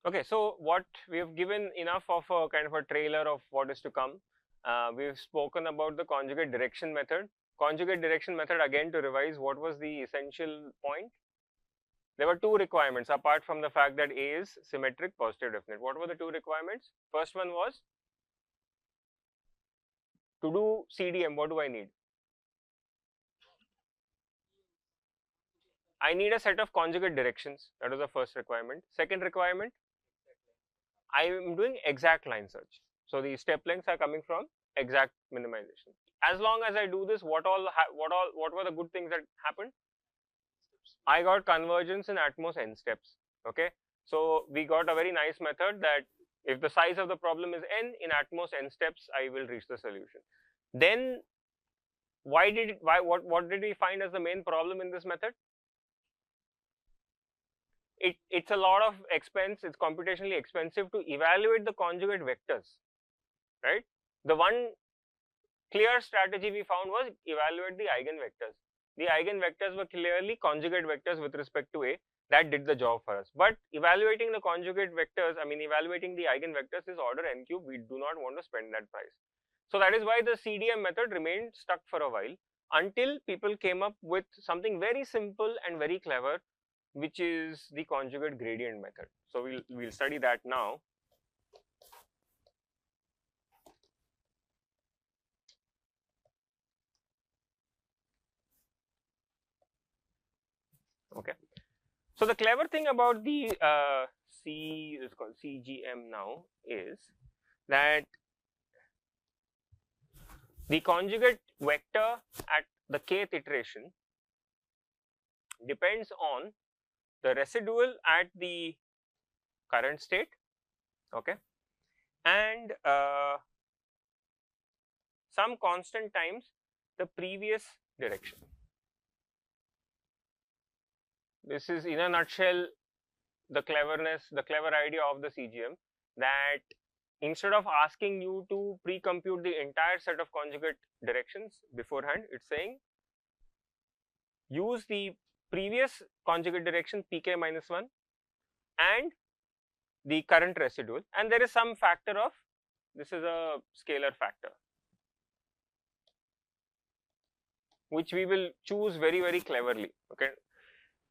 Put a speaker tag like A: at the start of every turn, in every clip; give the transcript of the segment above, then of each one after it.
A: Okay, so what we have given enough of a kind of a trailer of what is to come. We've spoken about the conjugate direction method. Conjugate direction method, again to revise, what was the essential point? There were two requirements apart from the fact that A is symmetric, positive, definite. What were the two requirements? First one was to do CDM, what do I need? I need a set of conjugate directions. That was the first requirement. Second requirement, I am doing exact line search. So the step lengths are coming from exact minimization. As long as I do this, what were the good things that happened? I got convergence in at most n steps. Okay, so we got a very nice method that if the size of the problem is n, in at most n steps, I will reach the solution. Then what did we find as the main problem in this method? It's a lot of expense. It's computationally expensive to evaluate the conjugate vectors, right? The one clear strategy we found was evaluate the eigenvectors. The eigenvectors were clearly conjugate vectors with respect to A. That did the job for us. But evaluating the conjugate vectors, evaluating the eigenvectors is order n cube. We do not want to spend that price. So that is why the CDM method remained stuck for a while until people came up with something very simple and very clever, which is the conjugate gradient method. So we'll study that now. Okay. So the clever thing about the is called CGM now is that the conjugate vector at the kth iteration depends on the residual at the current state, okay, and some constant times the previous direction. This is in a nutshell the clever idea of the CGM, that instead of asking you to pre-compute the entire set of conjugate directions beforehand, it's saying use the previous conjugate direction pk minus 1 and the current residual, and there is some factor of, this is a scalar factor, which we will choose very, very cleverly. Okay,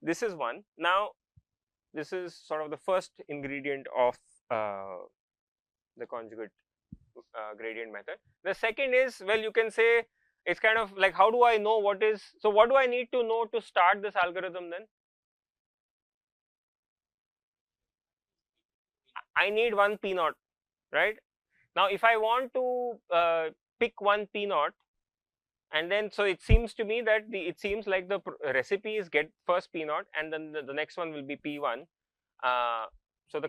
A: this is one. Now this is sort of the first ingredient of the conjugate gradient method. The second is, well, you can say it's kind of like, how do I know what is, so what do I need to know to start this algorithm then? I need one P naught, right? Now if I want to pick one P naught, and then so it seems to me that it seems like the recipe is get first P naught and then the next one will be P1. So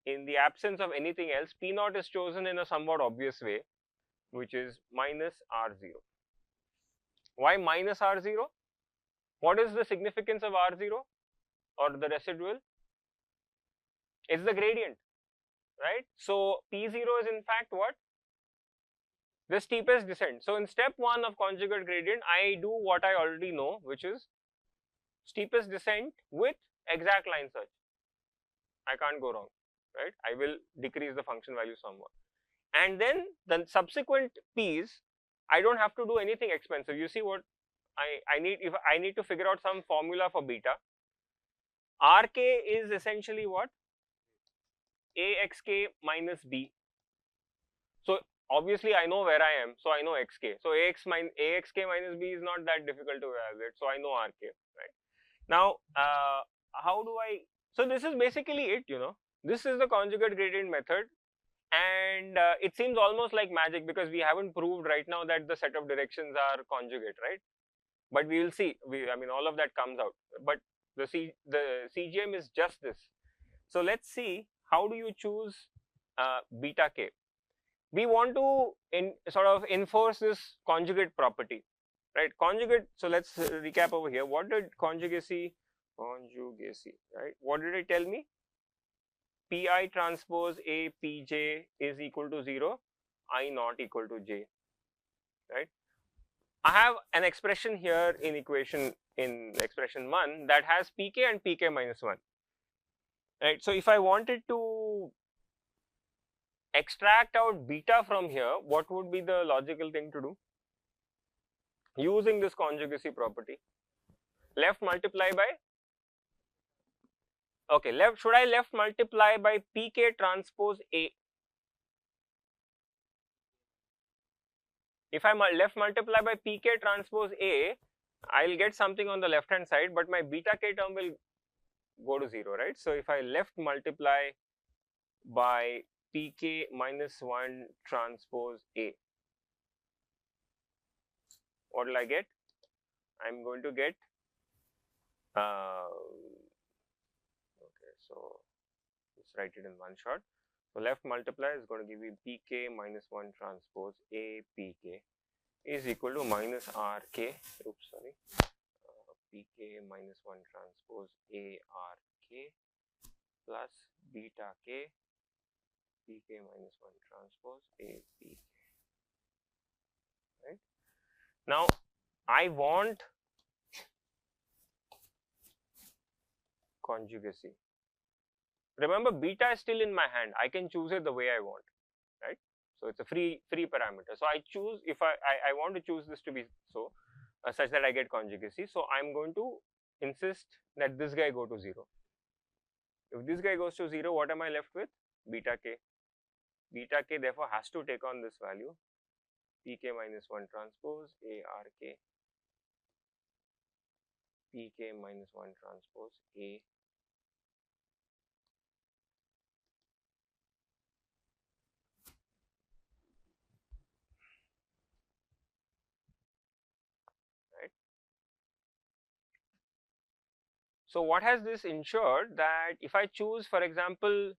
A: in the absence of anything else, P naught is chosen in a somewhat obvious way, which is minus R0. Why minus R0? What is the significance of R0 or the residual? It's the gradient, right? So P0 is in fact what? The steepest descent. So in step 1 of conjugate gradient, I do what I already know, which is steepest descent with exact line search. I can't go wrong, right? I will decrease the function value somewhat. And then the subsequent P's, I don't have to do anything expensive. You see what I need, if I need to figure out some formula for beta, Rk is essentially what? Axk minus B. So obviously I know where I am, so I know xk. So axk minus B is not that difficult to evaluate, so I know Rk, right? Now how do I, so this is basically it, you know, this is the conjugate gradient method. And it seems almost like magic because we haven't proved right now that the set of directions are conjugate, right? But we will see. All of that comes out. But the CGM is just this. So let's see, how do you choose beta k? We want to sort of enforce this conjugate property, right? Conjugate. So let's recap over here. What did conjugacy, right? What did it tell me? Pi transpose A Pj is equal to 0, I not equal to j, right? I have an expression here in expression 1 that has Pk and Pk minus 1. right? So if I wanted to extract out beta from here, what would be the logical thing to do? Using this conjugacy property, left multiply by, okay, should I left multiply by pk transpose A? If I left multiply by pk transpose A, I'll get something on the left hand side, but my beta k term will go to 0, right? So if I left multiply by pk minus 1 transpose A, what will I get? I'm going to get, okay, so let's write it in one shot. So left multiply is going to give you pk minus 1 transpose A pk is equal to minus rk, oops, sorry, pk minus 1 transpose A rk plus beta k pk minus 1 transpose A pk, right? Now I want conjugacy. Remember, beta is still in my hand. I can choose it the way I want, right? So it's a free parameter. So I choose, if I want to choose this to be so such that I get conjugacy. So I'm going to insist that this guy go to 0. If this guy goes to 0, what am I left with? Beta k. Beta k therefore has to take on this value, pk minus 1 transpose A rk pk minus 1 transpose A. Right. So what has this ensured? That if I choose, for example,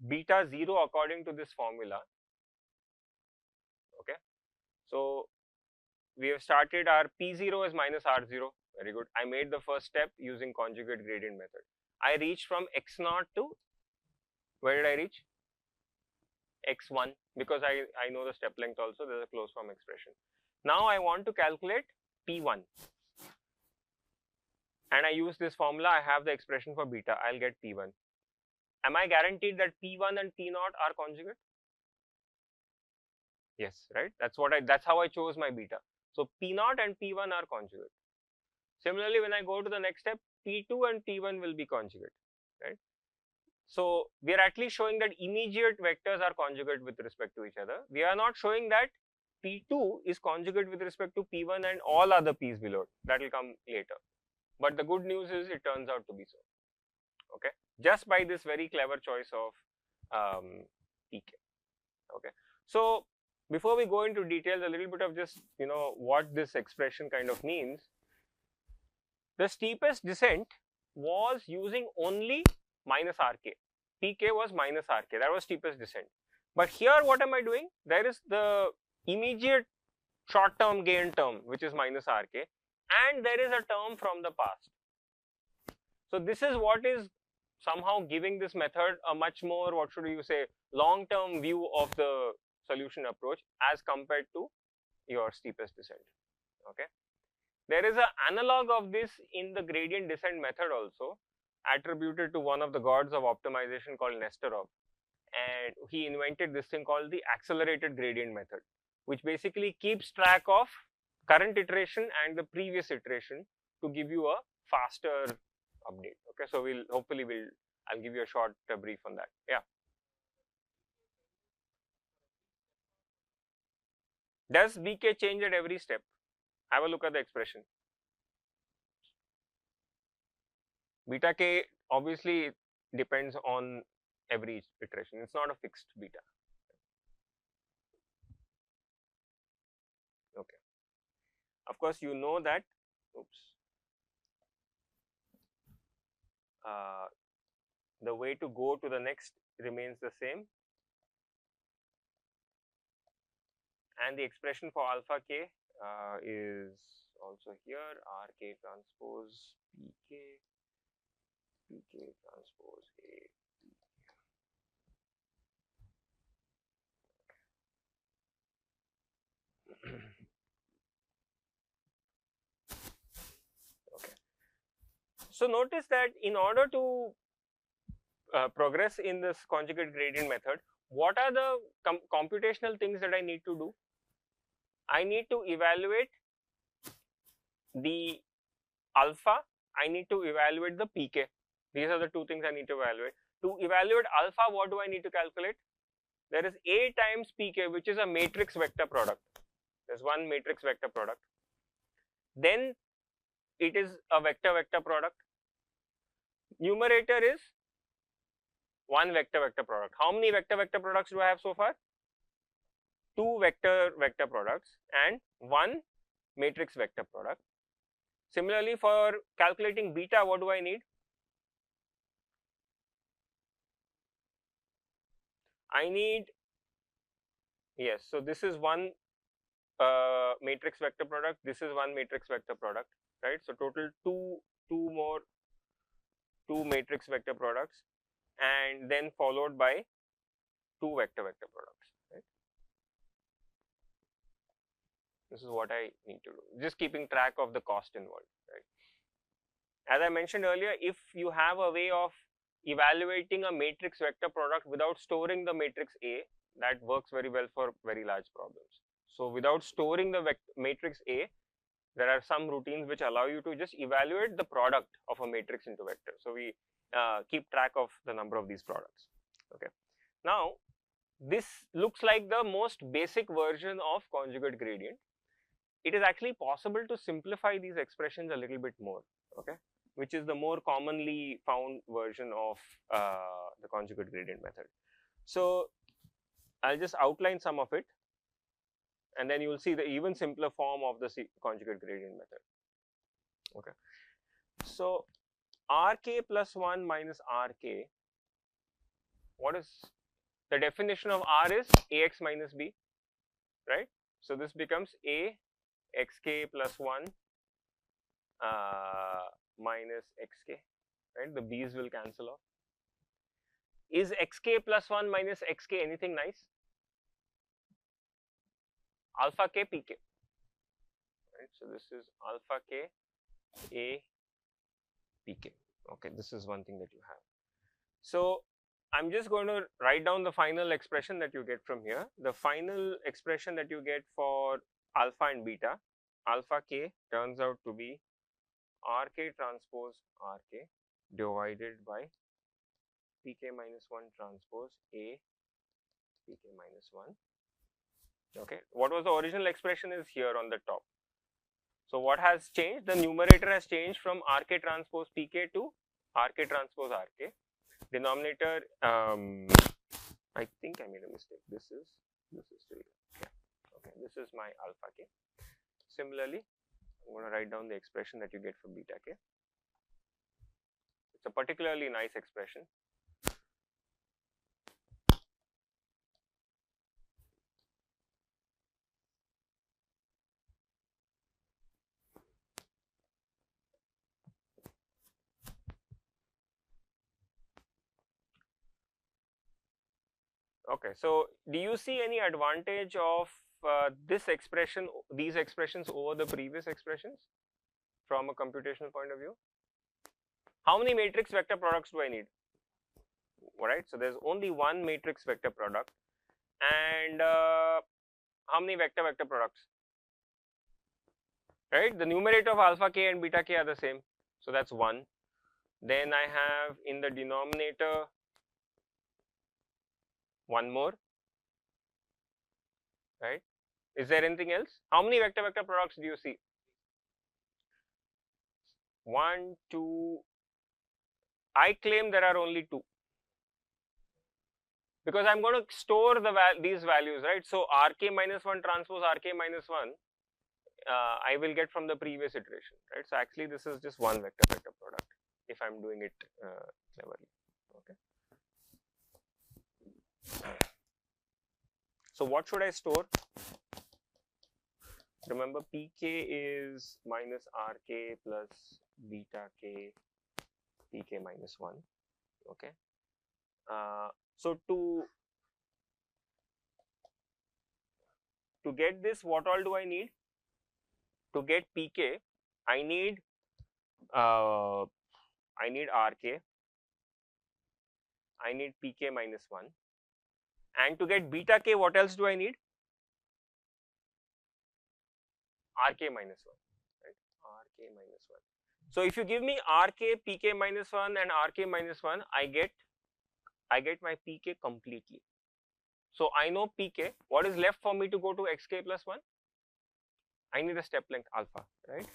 A: beta 0 according to this formula, okay, so we have started our P0 is minus R0, very good. I made the first step using conjugate gradient method. I reached from x0 to, where did I reach? X1, because I know the step length also, there is a closed form expression. Now I want to calculate P1 and I use this formula, I have the expression for beta, I'll get P1. Am I guaranteed that P1 and P0 are conjugate? Yes, right? That's how I chose my beta. So P0 and P1 are conjugate. Similarly, when I go to the next step, P2 and P1 will be conjugate, right? So we are at least showing that immediate vectors are conjugate with respect to each other. We are not showing that P2 is conjugate with respect to P1 and all other P's below. That will come later. But the good news is it turns out to be so. Okay, just by this very clever choice of pk. Okay, so before we go into details, a little bit of just what this expression kind of means. The steepest descent was using only minus rk. Pk was minus rk. That was steepest descent. But here, what am I doing? There is the immediate short-term gain term, which is minus rk, and there is a term from the past. So this is what is somehow giving this method a much more, what should you say, long-term view of the solution approach as compared to your steepest descent. Okay. There is an analog of this in the gradient descent method also, attributed to one of the gods of optimization called Nesterov, and he invented this thing called the accelerated gradient method, which basically keeps track of current iteration and the previous iteration to give you a faster update. Okay, so I'll give you a short brief on that. Yeah. Does bk change at every step? Have a look at the expression. Beta k obviously depends on every iteration. It's not a fixed beta. Okay. Of course, you know that. Oops. The way to go to the next remains the same, and the expression for alpha k is also here, rk transpose pk, pk transpose a. Okay. So notice that in order to progress in this conjugate gradient method, what are the computational things that I need to do? I need to evaluate the alpha, I need to evaluate the pk. These are the two things I need to evaluate. To evaluate alpha, what do I need to calculate? There is A times pk, which is a matrix vector product. There's one matrix vector product. Then it is a vector-vector product. Numerator is one vector-vector product. How many vector-vector products do I have so far? Two vector-vector products and one matrix vector product. Similarly, for calculating beta, what do I need? I need, yes, so this is one matrix vector product, this is one matrix vector product, right? So total two matrix vector products, and then followed by two vector-vector products, right? This is what I need to do, just keeping track of the cost involved, right? As I mentioned earlier, if you have a way of evaluating a matrix vector product without storing the matrix A, that works very well for very large problems. So without storing the matrix A, there are some routines which allow you to just evaluate the product of a matrix into vector. So we keep track of the number of these products. Okay. Now this looks like the most basic version of conjugate gradient. It is actually possible to simplify these expressions a little bit more, okay, which is the more commonly found version of the conjugate gradient method. So I'll just outline some of it, and then you will see the even simpler form of the conjugate gradient method. Okay. So Rk plus 1 minus Rk, what is the definition of R? Is Ax minus B, right? So this becomes A xk plus 1 minus xk, right? The b's will cancel off. Is xk plus 1 minus xk anything nice? Alpha k pk, right? So this is alpha k a pk. Okay, this is one thing that you have. So I'm just going to write down the final expression that you get from here. The final expression that you get for alpha and beta, alpha k turns out to be Rk transpose Rk divided by pk minus 1 transpose A pk minus 1. Okay, what was the original expression is here on the top. So what has changed? The numerator has changed from Rk transpose pk to Rk transpose Rk. Denominator, I think I made a mistake. This is still yeah. Okay, this is my alpha k. Similarly, I'm going to write down the expression that you get for beta k. It's a particularly nice expression. Okay, so do you see any advantage of this expression, these expressions over the previous expressions from a computational point of view? How many matrix vector products do I need? Alright, so there's only one matrix vector product, and how many vector vector products? Right, the numerator of alpha k and beta k are the same, so that's 1. Then I have in the denominator one more, right? Is there anything else? How many vector vector products do you see? 1, 2. I claim there are only 2, because I'm going to store these values, right? So Rk minus 1 transpose Rk minus 1, I will get from the previous iteration, right? So actually this is just one vector vector product if I'm doing it cleverly. Okay. So what should I store? Remember, pk is minus Rk plus beta k pk minus 1. Okay. So to get this, what all do I need? To get pk, I need Rk, I need pk minus 1. And to get beta k, what else do I need? Rk minus 1, right? Rk minus 1. So if you give me Rk, pk minus 1 and Rk minus 1, I get my pk completely. So I know pk. What is left for me to go to xk plus 1? I need a step length alpha, right?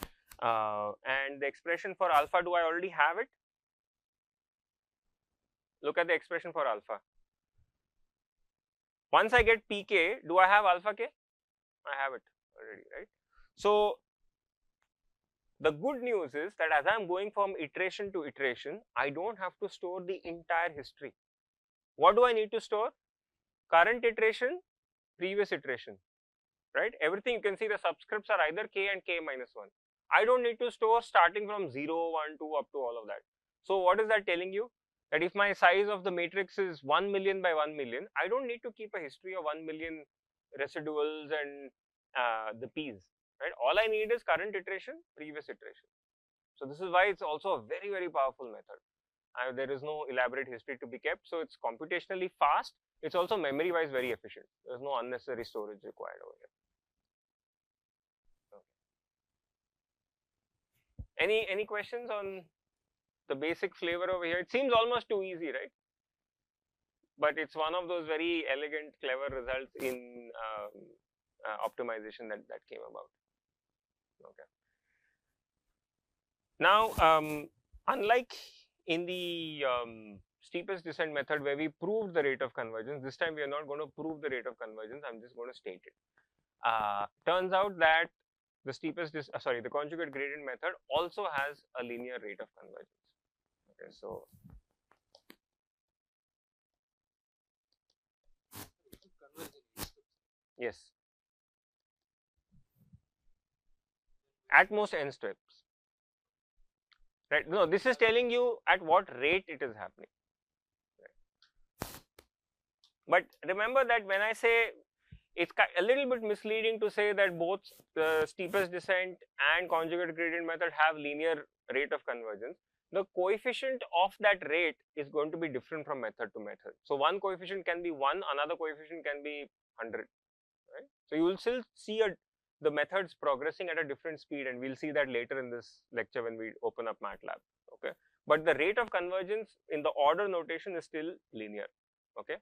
A: And the expression for alpha, do I already have it? Look at the expression for alpha. Once I get pk, do I have alpha k? I have it already, right? So the good news is that as I am going from iteration to iteration, I don't have to store the entire history. What do I need to store? Current iteration, previous iteration, right? Everything you can see, the subscripts are either k and k minus 1. I don't need to store starting from 0, 1, 2 up to all of that. So what is that telling you? That if my size of the matrix is 1 million by 1 million, I don't need to keep a history of 1 million residuals and the p's, right? All I need is current iteration, previous iteration. So this is why it's also a very, very powerful method. There is no elaborate history to be kept, so it's computationally fast. It's also memory wise very efficient. There's no unnecessary storage required over here. Okay. Any questions on the basic flavor over here? It seems almost too easy, right? But it's one of those very elegant, clever results in optimization that came about. Okay. Now, unlike in the steepest descent method where we proved the rate of convergence, this time we are not going to prove the rate of convergence. I'm just going to state it. Turns out that the the conjugate gradient method also has a linear rate of convergence. Okay, so yes, at most n steps. Right? No, this is telling you at what rate it is happening. Right? But remember that when I say, it's a little bit misleading to say that both the steepest descent and conjugate gradient method have linear rate of convergence. The coefficient of that rate is going to be different from method to method. So one coefficient can be 1, another coefficient can be 100. Right? So you will still see the methods progressing at a different speed, and we'll see that later in this lecture when we open up MATLAB. Okay, but the rate of convergence in the order notation is still linear. Okay.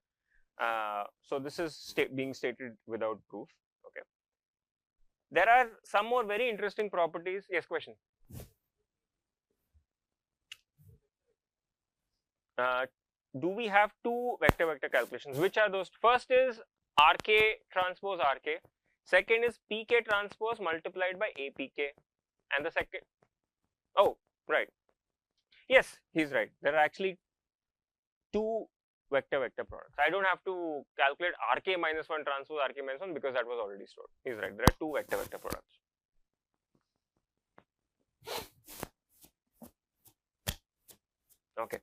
A: So this is being stated without proof. Okay. There are some more very interesting properties. Yes, question. Do we have two vector-vector calculations? Which are those? First is RK transpose RK. Second is PK transpose multiplied by APK. And the second, oh, right. Yes, he's right. There are actually two vector-vector products. I don't have to calculate RK minus 1 transpose RK minus 1 because that was already stored. He's right. There are two vector-vector products. Okay.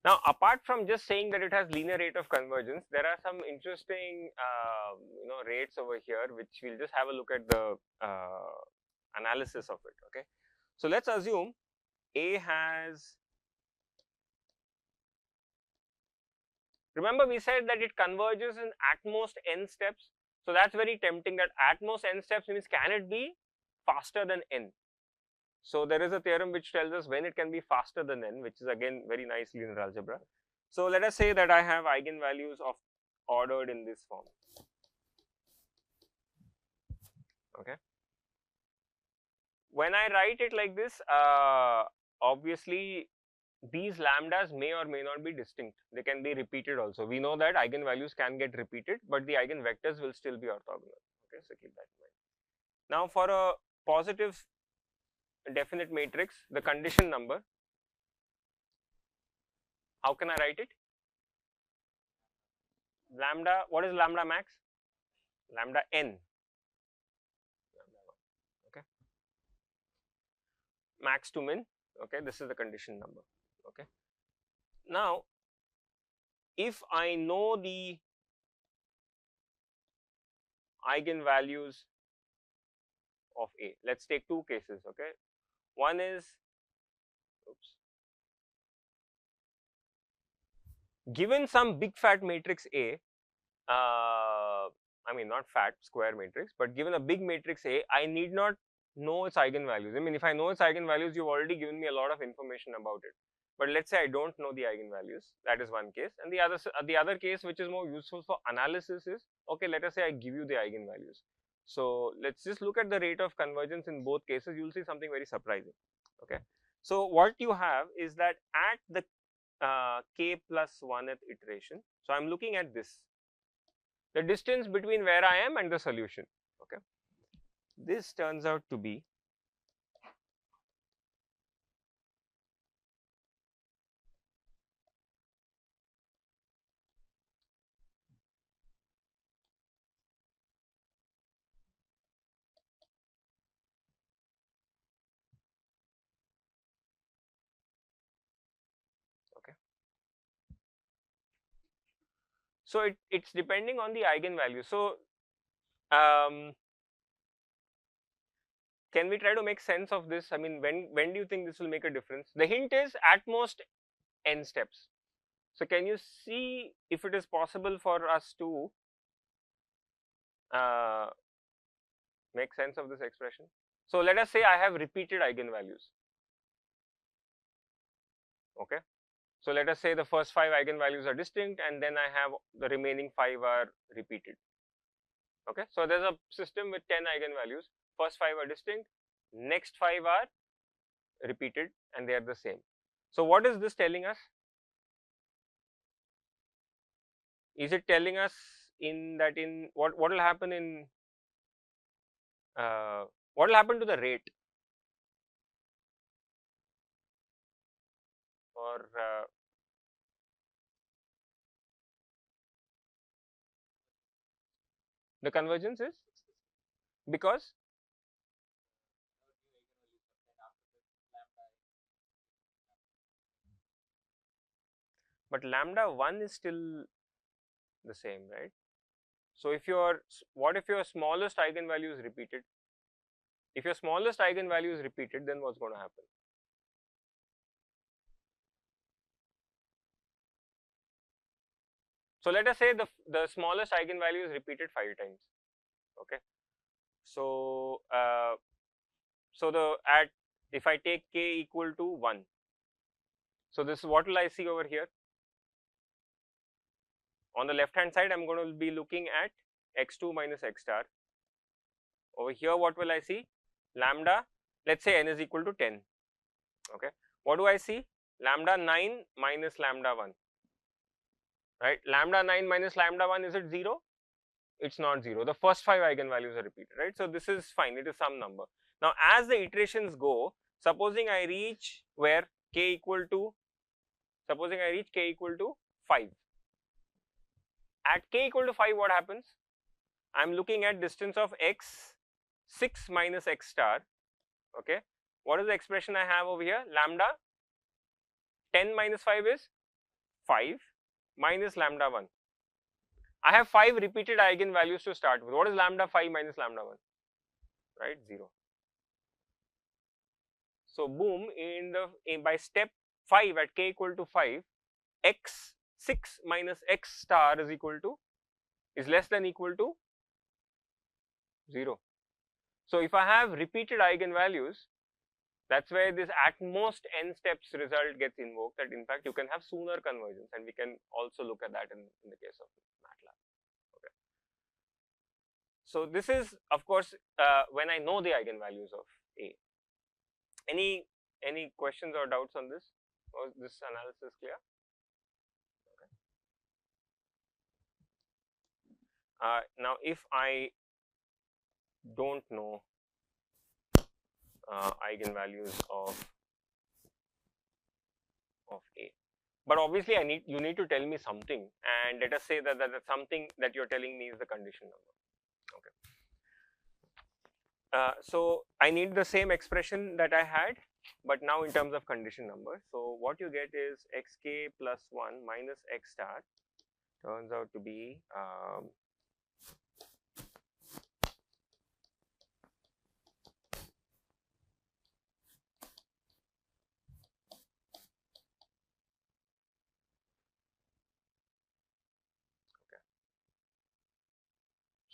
A: Now, apart from just saying that it has linear rate of convergence, there are some interesting, rates over here, which we'll just have a look at the analysis of it. Okay. So let's assume A has. Remember, we said that it converges in at most n steps. So that's very tempting. That at most n steps means, can it be faster than n? So there is a theorem which tells us when it can be faster than n, which is again very nice linear algebra. So let us say that I have eigenvalues of ordered in this form. Okay. When I write it like this, obviously these lambdas may or may not be distinct. They can be repeated also. We know that eigenvalues can get repeated, but the eigenvectors will still be orthogonal. Okay, so keep that in mind. Now for a positive definite matrix, the condition number, how can I write it? Lambda, what is lambda max? Lambda n. Okay. Max to min. Okay, this is the condition number. Okay. Now, if I know the eigenvalues of A, let's take two cases. Okay. One is, oops. given some big fat matrix A, I mean not fat, square matrix, but given a big matrix A, I need not know its eigenvalues. I mean, if I know its eigenvalues, you've already given me a lot of information about it. But let's say I don't know the eigenvalues. That is one case. And the other case, which is more useful for analysis, is okay. Let us say I give you the eigenvalues. So let's just look at the rate of convergence in both cases. You'll see something very surprising. Okay. So what you have is that at the k plus 1th iteration. So I'm looking at this, the distance between where I am and the solution. Okay. This turns out to be okay. So it's depending on the eigenvalue. So can we try to make sense of this? I mean, when do you think this will make a difference? The hint is at most n steps. So can you see if it is possible for us to make sense of this expression? So let us say I have repeated eigenvalues. Okay. So let us say the first 5 eigenvalues are distinct, and then I have the remaining 5 are repeated. Okay. So there's a system with 10 eigenvalues. First 5 are distinct, next 5 are repeated, and they are the same. So what is this telling us? Is it telling us in what will happen in what will happen to the rate, or the convergence is because but lambda 1 is still the same, right? So if what if your smallest eigenvalue is repeated? If your smallest eigenvalue is repeated, then what's going to happen? So let us say the smallest eigenvalue is repeated 5 times. Okay. So if I take k equal to 1, so this is what will I see over here? On the left hand side, I'm going to be looking at x2 minus x star. Over here, what will I see? Lambda, let's say n is equal to 10. Okay. What do I see? Lambda 9 minus lambda 1. Right? Lambda 9 minus lambda 1, is it 0? It's not 0. The first 5 eigenvalues are repeated, right? So this is fine. It is some number. Now, as the iterations go, supposing I reach where k equal to, supposing I reach k equal to 5. At k equal to 5, what happens? I'm looking at distance of x 6 minus x star. Okay. What is the expression I have over here? Lambda 10 minus 5 is 5 minus lambda 1. I have 5 repeated eigenvalues to start with. What is lambda 5 minus lambda 1? Right, 0. So boom, by step 5 at k equal to 5, x 6 minus x star is less than equal to 0. So if I have repeated eigenvalues, that's where this at most n steps result gets invoked, that in fact you can have sooner convergence, and we can also look at that in the case of MATLAB. Okay. So this is of course when I know the eigenvalues of A. Any questions or doubts on this? Was this analysis clear? Okay. Now if I don't know eigenvalues of A, but obviously you need to tell me something, and let us say that something that you're telling me is the condition number. Okay. So I need the same expression that I had, but now in terms of condition number. So what you get is xk plus 1 minus x star turns out to be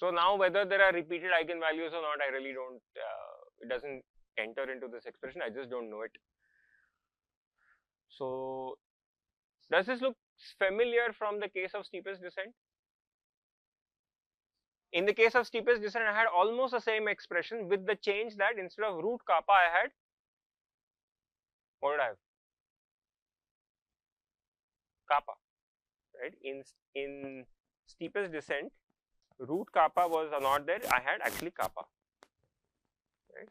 A: So now whether there are repeated eigenvalues or not, I really don't, it doesn't enter into this expression, I just don't know it. So does this look familiar from the case of steepest descent? In the case of steepest descent, I had almost the same expression with the change that instead of root kappa, I had, what did I have? Kappa, right? In steepest descent, root kappa was not there, I had actually kappa, right?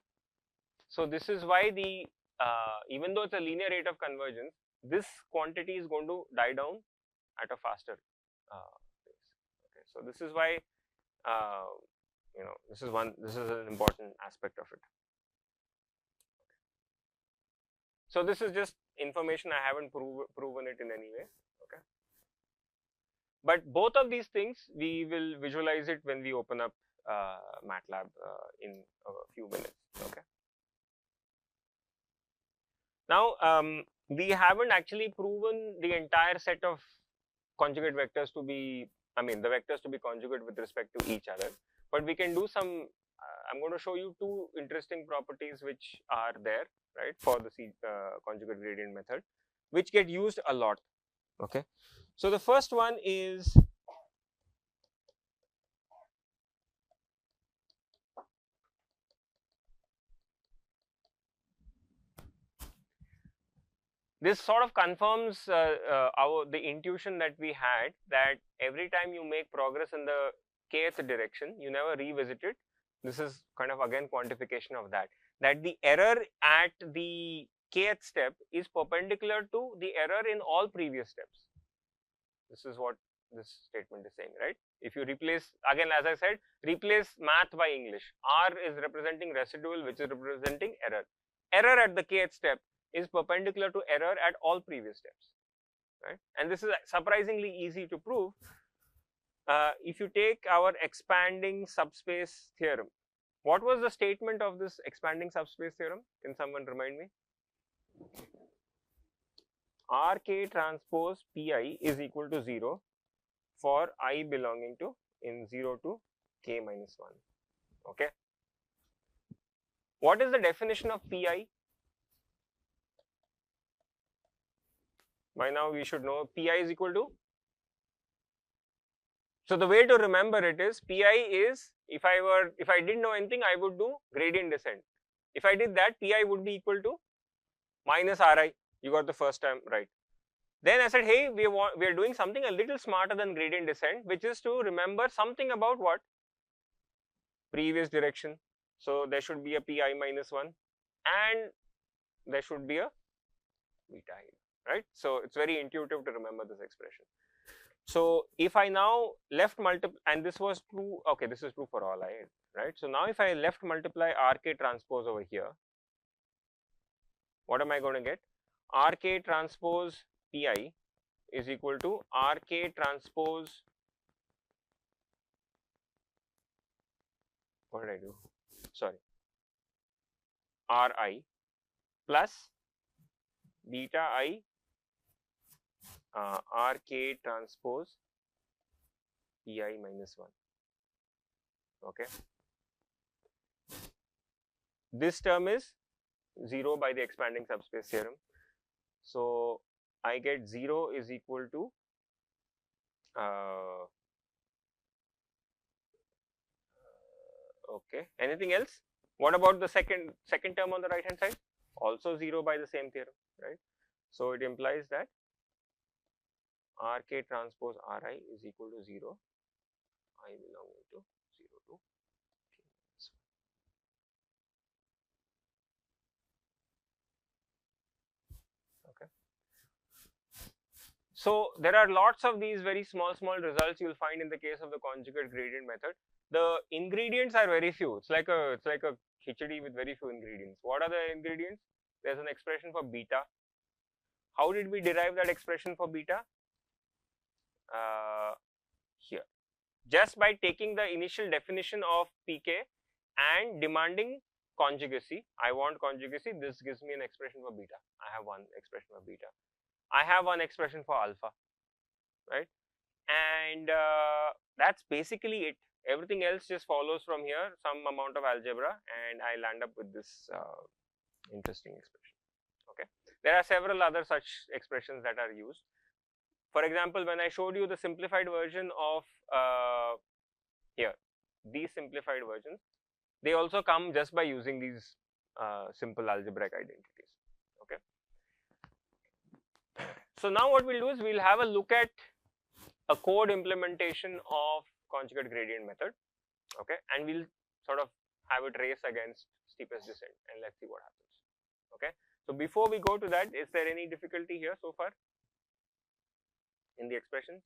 A: So this is why the, even though it's a linear rate of convergence, this quantity is going to die down at a faster pace. Okay, so this is why, you know, this is an important aspect of it. So this is just information, I haven't proven it in any way. Okay, but both of these things we will visualize it when we open up MATLAB in a few minutes. Okay. Now we haven't actually proven the entire set of conjugate vectors to be, I mean the vectors to be conjugate with respect to each other, but we can do some, I'm going to show you two interesting properties which are there, right, for the conjugate gradient method, which get used a lot. Okay, so the first one is this sort of confirms the intuition that we had, that every time you make progress in the kth direction, you never revisit it. This is kind of again quantification of that the error at the kth step is perpendicular to the error in all previous steps. This is what this statement is saying, right? If you replace, again as I said, replace math by English, R is representing residual, which is representing error. Error at the kth step is perpendicular to error at all previous steps, right? And this is surprisingly easy to prove. If you take our expanding subspace theorem, what was the statement of this expanding subspace theorem? Can someone remind me? Rk transpose Pi is equal to 0 for I belonging to in 0 to k minus 1. Okay. What is the definition of Pi? By now we should know Pi is equal to. So the way to remember it is Pi is, if I didn't know anything, I would do gradient descent. If I did that, Pi would be equal to minus Ri. You got the first time right. Then I said, hey, we are doing something a little smarter than gradient descent, which is to remember something about what? Previous direction. So there should be a Pi minus 1 and there should be a beta here, right? So it's very intuitive to remember this expression. So if I now left multiply, and this was true, okay, this is true for all I, right? So now if I left multiply Rk transpose over here, what am I going to get? Rk transpose Pi is equal to Rk transpose, what did I do? Sorry, Ri plus beta I Rk transpose Pi minus 1. Okay. This term is 0 by the expanding subspace theorem. So I get 0 is equal to okay. Anything else? What about the second term on the right hand side? Also 0 by the same theorem, right? So it implies that Rk transpose Ri is equal to 0, I belonging to 0 to k minus 1. Okay. So there are lots of these very small results you will find in the case of the conjugate gradient method. The ingredients are very few. It's like a khichdi with very few ingredients. What are the ingredients? There's an expression for beta. How did we derive that expression for beta? Here, just by taking the initial definition of pk and demanding conjugacy. I want conjugacy, this gives me an expression for beta. I have one expression for beta. I have one expression for alpha, right? And that's basically it. Everything else just follows from here, some amount of algebra, and I land up with this interesting expression. Okay. There are several other such expressions that are used. For example, when I showed you the simplified version of here, these simplified versions, they also come just by using these simple algebraic identities. Okay. So now what we'll do is we'll have a look at a code implementation of conjugate gradient method. Okay, and we'll sort of have it race against steepest descent, and let's see what happens. Okay, so before we go to that, is there any difficulty here so far in the expressions?